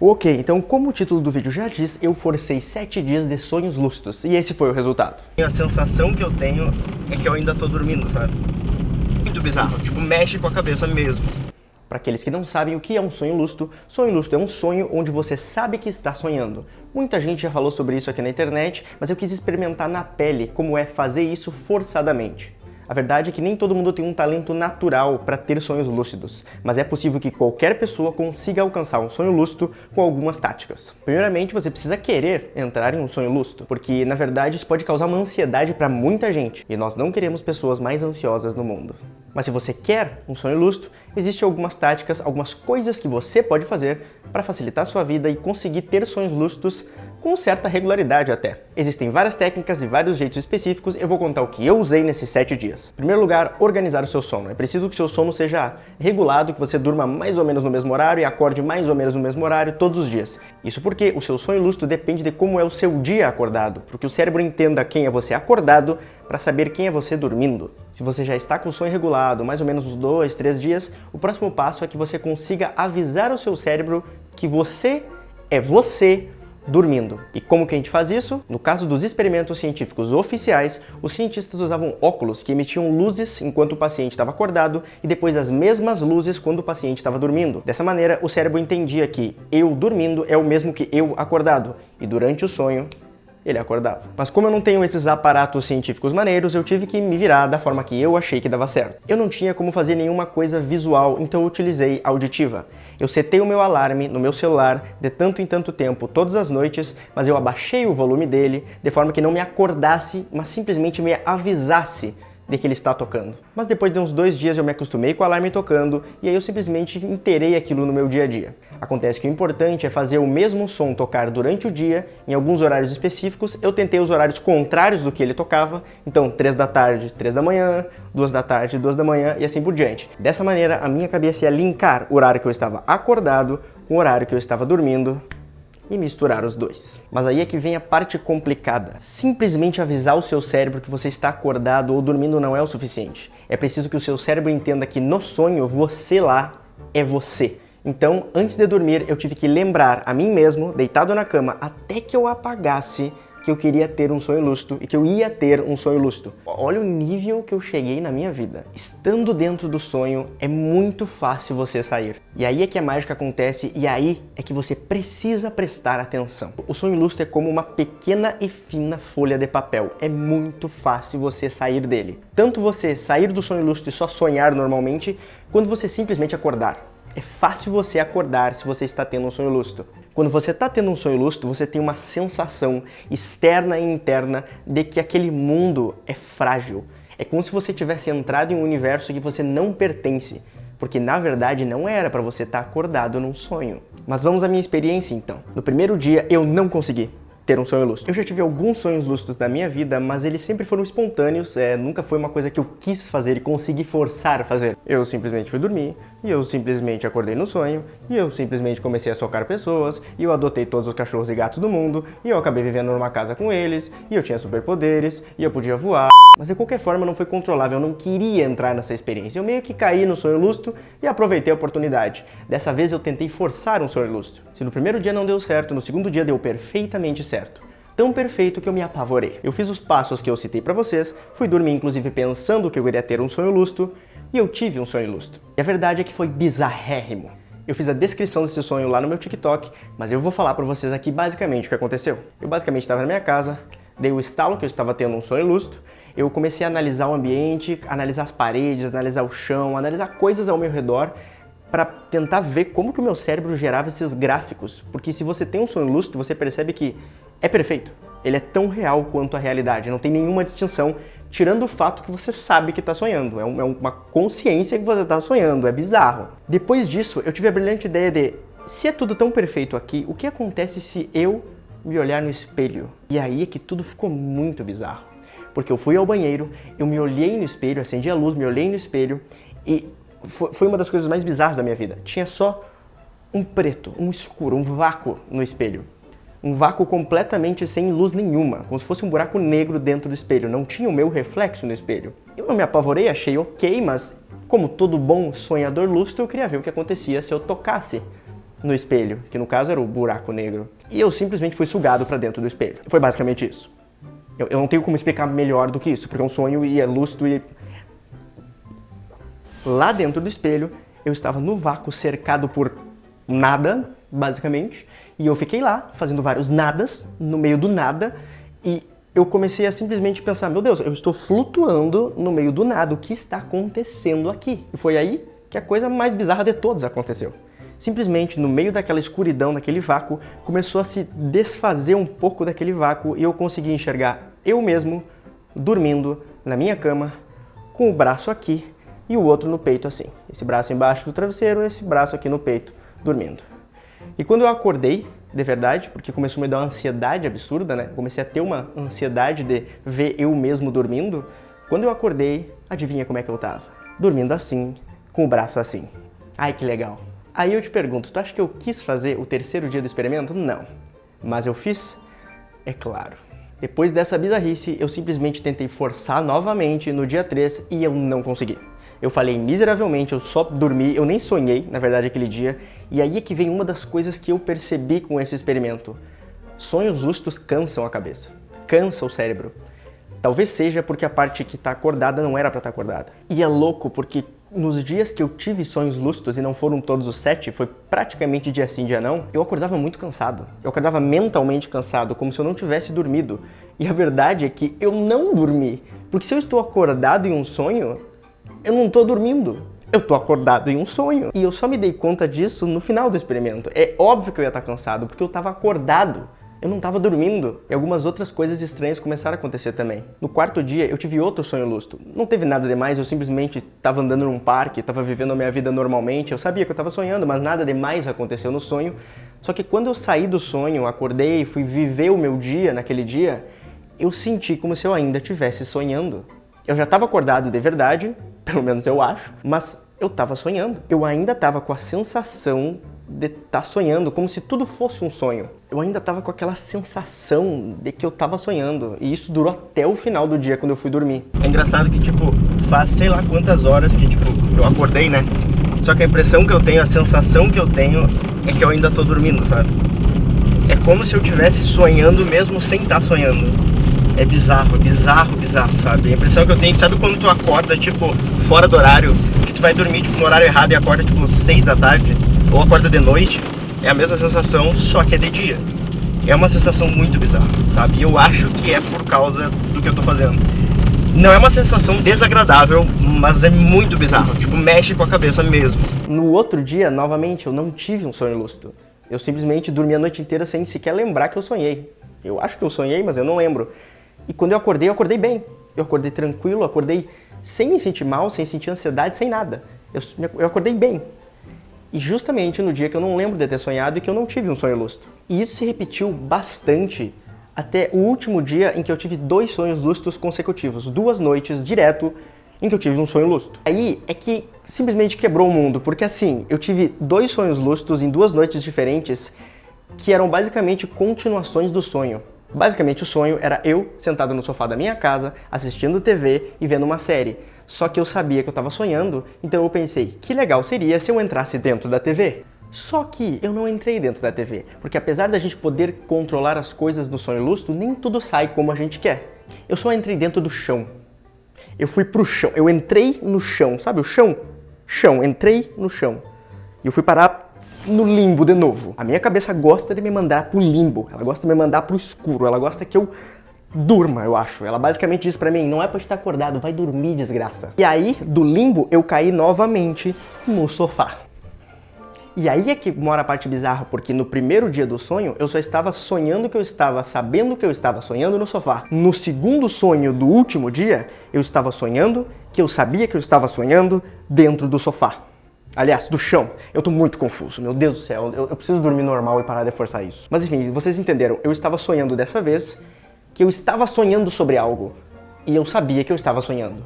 Ok, então como o título do vídeo já diz, eu forcei 7 dias de sonhos lúcidos, e esse foi o resultado. A sensação que eu tenho é que eu ainda tô dormindo, sabe? Muito bizarro, tipo, mexe com a cabeça mesmo. Para aqueles que não sabem o que é um sonho lúcido é um sonho onde você sabe que está sonhando. Muita gente já falou sobre isso aqui na internet, mas eu quis experimentar na pele como é fazer isso forçadamente. A verdade é que nem todo mundo tem um talento natural para ter sonhos lúcidos, mas é possível que qualquer pessoa consiga alcançar um sonho lúcido com algumas táticas. Primeiramente, você precisa querer entrar em um sonho lúcido, porque na verdade isso pode causar uma ansiedade para muita gente, e nós não queremos pessoas mais ansiosas no mundo. Mas se você quer um sonho lúcido, existem algumas táticas, algumas coisas que você pode fazer para facilitar a sua vida e conseguir ter sonhos lúcidos com certa regularidade até. Existem várias técnicas e vários jeitos específicos, eu vou contar o que eu usei nesses 7 dias. Em primeiro lugar, organizar o seu sono. É preciso que o seu sono seja regulado, que você durma mais ou menos no mesmo horário e acorde mais ou menos no mesmo horário todos os dias. Isso porque o seu sonho lúcido depende de como é o seu dia acordado, porque o cérebro entenda quem é você acordado para saber quem é você dormindo. Se você já está com o sonho regulado, mais ou menos uns 2, 3 dias, o próximo passo é que você consiga avisar o seu cérebro que você é você dormindo. E como que a gente faz isso? No caso dos experimentos científicos oficiais, os cientistas usavam óculos que emitiam luzes enquanto o paciente estava acordado e depois as mesmas luzes quando o paciente estava dormindo. Dessa maneira, o cérebro entendia que eu dormindo é o mesmo que eu acordado, e durante o sonho ele acordava. Mas como eu não tenho esses aparatos científicos maneiros, eu tive que me virar da forma que eu achei que dava certo. Eu não tinha como fazer nenhuma coisa visual, então eu utilizei auditiva. Eu setei o meu alarme no meu celular de tanto em tanto tempo, todas as noites, mas eu abaixei o volume dele de forma que não me acordasse, mas simplesmente me avisasse de que ele está tocando. Mas depois de uns 2 dias eu me acostumei com o alarme tocando e aí eu simplesmente inteirei aquilo no meu dia a dia. Acontece que o importante é fazer o mesmo som tocar durante o dia, em alguns horários específicos. Eu tentei os horários contrários do que ele tocava, então 3 da tarde, 3 da manhã, 2 da tarde, 2 da manhã e assim por diante. Dessa maneira a minha cabeça ia linkar o horário que eu estava acordado com o horário que eu estava dormindo e misturar os dois. Mas aí é que vem a parte complicada. Simplesmente avisar o seu cérebro que você está acordado ou dormindo não é o suficiente. É preciso que o seu cérebro entenda que no sonho você lá é você. Então, antes de dormir, eu tive que lembrar a mim mesmo, deitado na cama, até que eu apagasse, que eu queria ter um sonho lúcido e que eu ia ter um sonho lúcido. Olha o nível que eu cheguei na minha vida. Estando dentro do sonho, é muito fácil você sair. E aí é que a mágica acontece e aí é que você precisa prestar atenção. O sonho lúcido é como uma pequena e fina folha de papel. É muito fácil você sair dele. Tanto você sair do sonho lúcido e só sonhar normalmente, quanto você simplesmente acordar. É fácil você acordar se você está tendo um sonho lúcido. Quando você está tendo um sonho lúcido, você tem uma sensação externa e interna de que aquele mundo é frágil. É como se você tivesse entrado em um universo que você não pertence, porque na verdade não era para você estar acordado num sonho. Mas vamos à minha experiência então. No primeiro dia eu não consegui ter um sonho lúcido. Eu já tive alguns sonhos lúcidos na minha vida, mas eles sempre foram espontâneos, nunca foi uma coisa que eu quis fazer e consegui forçar a fazer. Eu simplesmente fui dormir, e eu simplesmente acordei no sonho, e eu simplesmente comecei a socar pessoas, e eu adotei todos os cachorros e gatos do mundo, e eu acabei vivendo numa casa com eles, e eu tinha superpoderes, e eu podia voar. Mas de qualquer forma não foi controlável, eu não queria entrar nessa experiência. Eu meio que caí no sonho lúcido e aproveitei a oportunidade. Dessa vez eu tentei forçar um sonho lúcido. Se no primeiro dia não deu certo, no segundo dia deu perfeitamente certo. Tão perfeito que eu me apavorei. Eu fiz os passos que eu citei pra vocês, fui dormir inclusive pensando que eu iria ter um sonho lúcido, e eu tive um sonho lúcido. E a verdade é que foi bizarrérrimo. Eu fiz a descrição desse sonho lá no meu TikTok, mas eu vou falar pra vocês aqui basicamente o que aconteceu. Eu basicamente estava na minha casa, dei o estalo que eu estava tendo um sonho lúcido, eu comecei a analisar o ambiente, analisar as paredes, analisar o chão, analisar coisas ao meu redor para tentar ver como que o meu cérebro gerava esses gráficos. Porque se você tem um sonho lúcido, você percebe que é perfeito. Ele é tão real quanto a realidade, não tem nenhuma distinção, tirando o fato que você sabe que está sonhando. É uma consciência que você está sonhando, é bizarro. Depois disso, eu tive a brilhante ideia de, se é tudo tão perfeito aqui, o que acontece se eu me olhar no espelho? E aí é que tudo ficou muito bizarro. Porque eu fui ao banheiro, eu me olhei no espelho, acendi a luz, me olhei no espelho e foi uma das coisas mais bizarras da minha vida. Tinha só um preto, um escuro, um vácuo no espelho. Um vácuo completamente sem luz nenhuma, como se fosse um buraco negro dentro do espelho. Não tinha o meu reflexo no espelho. Eu não me apavorei, achei ok, mas como todo bom sonhador lúcido, eu queria ver o que acontecia se eu tocasse no espelho, que no caso era o buraco negro. E eu simplesmente fui sugado pra dentro do espelho. Foi basicamente isso. Eu não tenho como explicar melhor do que isso, porque é um sonho e é lúcido e... Lá dentro do espelho, eu estava no vácuo cercado por nada, basicamente, e eu fiquei lá, fazendo vários nadas, no meio do nada, e eu comecei a simplesmente pensar, meu Deus, eu estou flutuando no meio do nada, o que está acontecendo aqui? E foi aí que a coisa mais bizarra de todas aconteceu. Simplesmente, no meio daquela escuridão, daquele vácuo, começou a se desfazer um pouco daquele vácuo e eu consegui enxergar eu mesmo, dormindo na minha cama, com o braço aqui e o outro no peito assim. Esse braço embaixo do travesseiro, esse braço aqui no peito, dormindo. E quando eu acordei, de verdade, porque começou a me dar uma ansiedade absurda, né? Comecei a ter uma ansiedade de ver eu mesmo dormindo. Quando eu acordei, adivinha como é que eu tava? Dormindo assim, com o braço assim. Ai, que legal. Aí eu te pergunto, tu acha que eu quis fazer o terceiro dia do experimento? Não. Mas eu fiz? É claro. Depois dessa bizarrice, eu simplesmente tentei forçar novamente no dia 3 e eu não consegui. Eu falhei miseravelmente, eu só dormi, eu nem sonhei, na verdade, aquele dia. E aí é que vem uma das coisas que eu percebi com esse experimento. Sonhos lúcidos cansam a cabeça, cansa o cérebro. Talvez seja porque a parte que está acordada não era para estar acordada. E é louco porque nos dias que eu tive sonhos lúcidos, e não foram todos os 7, foi praticamente dia sim, dia não, eu acordava muito cansado. Eu acordava mentalmente cansado, como se eu não tivesse dormido. E a verdade é que eu não dormi. Porque se eu estou acordado em um sonho, eu não estou dormindo. Eu estou acordado em um sonho. E eu só me dei conta disso no final do experimento. É óbvio que eu ia estar cansado, porque eu estava acordado. Eu não estava dormindo. E algumas outras coisas estranhas começaram a acontecer também. No quarto dia, eu tive outro sonho lúcido. Não teve nada demais, eu simplesmente estava andando num parque, estava vivendo a minha vida normalmente. Eu sabia que eu estava sonhando, mas nada demais aconteceu no sonho. Só que quando eu saí do sonho, acordei, fui viver o meu dia naquele dia, eu senti como se eu ainda estivesse sonhando. Eu já estava acordado de verdade, pelo menos eu acho, mas eu estava sonhando. Eu ainda estava com a sensação de estar sonhando, como se tudo fosse um sonho. Eu ainda estava com aquela sensação de que eu estava sonhando. E isso durou até o final do dia, quando eu fui dormir. É engraçado que, faz sei lá quantas horas que, eu acordei, né? Só que a impressão que eu tenho, a sensação que eu tenho é que eu ainda tô dormindo, sabe? É como se eu estivesse sonhando mesmo sem estar sonhando. É bizarro, sabe? A impressão que eu tenho, sabe quando tu acorda, fora do horário, que tu vai dormir, no horário errado e acorda, 6 da tarde, ou acorda de noite, é a mesma sensação, só que é de dia. É uma sensação muito bizarra, sabe? E eu acho que é por causa do que eu tô fazendo. Não é uma sensação desagradável, mas é muito bizarro, mexe com a cabeça mesmo. No outro dia, novamente, eu não tive um sonho lúcido. Eu simplesmente dormi a noite inteira sem sequer lembrar que eu sonhei. Eu acho que eu sonhei, mas eu não lembro. E quando eu acordei bem. Eu acordei tranquilo, acordei sem me sentir mal, sem sentir ansiedade, sem nada. Eu acordei bem. E justamente no dia que eu não lembro de ter sonhado e que eu não tive um sonho lúcido. E isso se repetiu bastante até o último dia em que eu tive 2 sonhos lúcidos consecutivos. 2 noites direto em que eu tive um sonho lúcido. Aí é que simplesmente quebrou o mundo, porque assim, eu tive 2 sonhos lúcidos em 2 noites diferentes que eram basicamente continuações do sonho. Basicamente o sonho era eu sentado no sofá da minha casa, assistindo TV e vendo uma série. Só que eu sabia que eu estava sonhando, então eu pensei, que legal seria se eu entrasse dentro da TV. Só que eu não entrei dentro da TV, porque apesar da gente poder controlar as coisas no sonho lúcido, nem tudo sai como a gente quer. Eu só entrei dentro do chão. Eu fui pro chão, eu entrei no chão, sabe o chão? Chão, entrei no chão. E eu fui parar no limbo de novo. A minha cabeça gosta de me mandar pro limbo, ela gosta de me mandar pro escuro, ela gosta que eu durma, eu acho. Ela basicamente diz pra mim, não é pra estar acordado, vai dormir, desgraça. E aí, do limbo, eu caí novamente no sofá. E aí é que mora a parte bizarra, porque no primeiro dia do sonho, eu só estava sonhando que eu estava sabendo que eu estava sonhando no sofá. No segundo sonho do último dia, eu estava sonhando que eu sabia que eu estava sonhando dentro do sofá. Aliás, do chão. Eu tô muito confuso, meu Deus do céu. Eu preciso dormir normal e parar de forçar isso. Mas enfim, vocês entenderam. Eu estava sonhando dessa vez que eu estava sonhando sobre algo. E eu sabia que eu estava sonhando.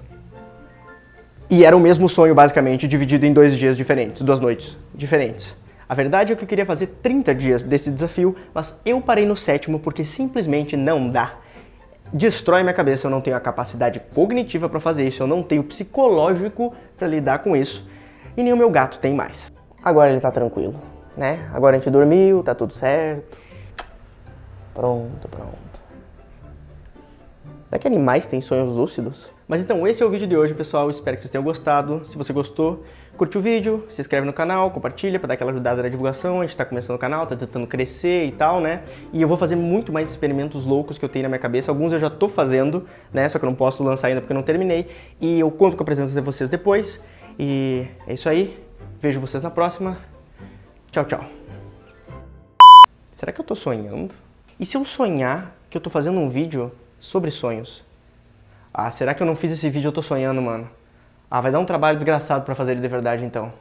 E era o mesmo sonho, basicamente, dividido em 2 dias diferentes, 2 noites diferentes. A verdade é que eu queria fazer 30 dias desse desafio, mas eu parei no 7º porque simplesmente não dá. Destrói minha cabeça, eu não tenho a capacidade cognitiva para fazer isso, eu não tenho psicológico para lidar com isso. E nem o meu gato tem mais. Agora ele tá tranquilo. né? Agora a gente dormiu, tá tudo certo. Pronto. Será que animais têm sonhos lúcidos? Mas então, esse é o vídeo de hoje, pessoal. Espero que vocês tenham gostado. Se você gostou, curte o vídeo, se inscreve no canal, compartilha pra dar aquela ajudada na divulgação. A gente tá começando o canal, tá tentando crescer e tal, né? E eu vou fazer muito mais experimentos loucos que eu tenho na minha cabeça. Alguns eu já tô fazendo, né? Só que eu não posso lançar ainda porque eu não terminei. E eu conto com a presença de vocês depois. E é isso aí. Vejo vocês na próxima. Tchau, tchau. Será que eu tô sonhando? E se eu sonhar que eu tô fazendo um vídeo sobre sonhos? Ah, será que eu não fiz esse vídeo e eu tô sonhando, mano? Ah, vai dar um trabalho desgraçado pra fazer ele de verdade, então.